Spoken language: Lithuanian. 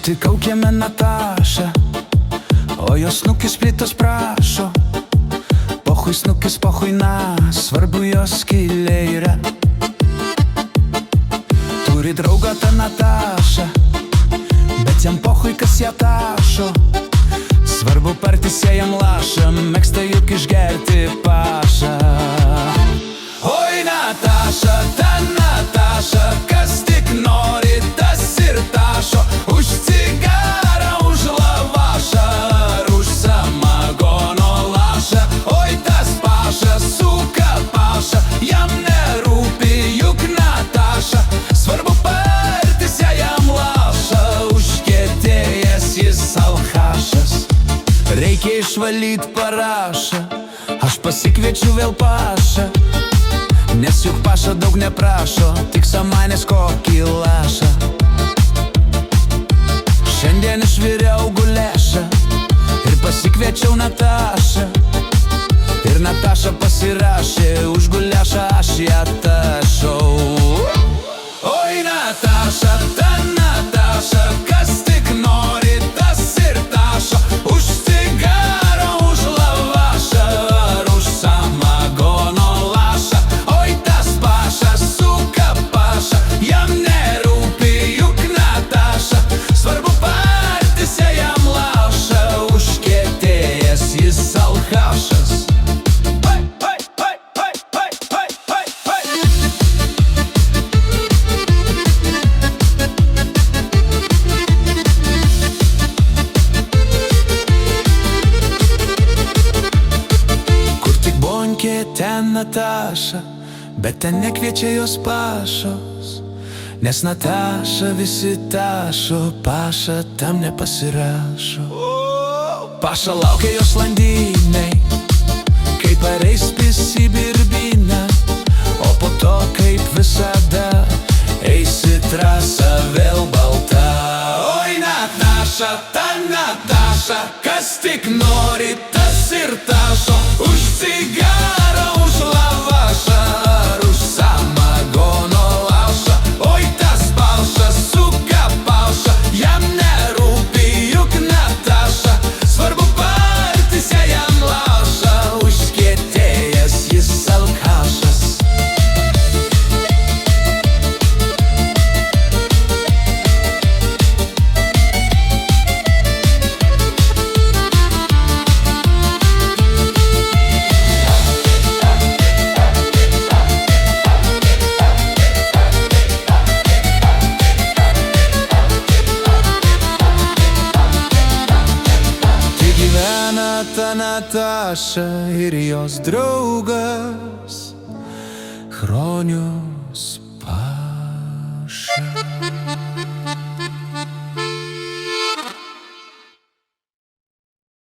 Sutikau kieme Natašą, o jos snukis plytos prašo. Pochui snukis, pochui na, svarbu jos skylė yra. Turi draugą tą Natašą, bet jam pochui kas ją tašo. Svarbu partis jam lašą, mėgsta juk išgerti pašą. Oi Nataša, ta Nataša, kas tik nori, tas ir tašo. Už cigarą, už lavašą, ar už samagono lašą. Oi tas pašas suka pašą, jam nerūpi juk Nataša. Svarbu partis jam lašą, užkietėjęs jis alchašas. Reikia išvalyt parašą, aš pasikviečiu vėl pašą. Nes juk paša daug neprašo, tik samanės kokį lašą. Šiandien išviriau gulešą ir pasikviečiau Natašą. Ir Nataša pasirašė, už gulešą aš ją tašau. Oi Nataša, ta Nataša, kas tik nori, tas ir tašo. Už cigarą, už lavašą, ar už samagono lašą. Oi tas pašas suka pašą, jam nerūpi juk Nataša. Svarbu partis jam lašą, užkietėjęs jis alchašas. Ten Nataša, bet ten nekviečia jos pašos. Nes Nataša visi tašo, paša tam nepasirašo. Paša laukia jos landynai, kai pareis pisi birbina. O po to, kaip visada, eisi trasa vėl balta. Oi Nataša, ta Nataša, kas tik nori, tas ir tašo. Už cigarą, už lavašą, ar už samagono lašą. Oi tas palšas suka palšą, jam nerūpi juk Nataša. Svarbu partis jam lašą, užkietėjęs jis alchašas. Ta Nataša ir jos draugas Chronius Paša.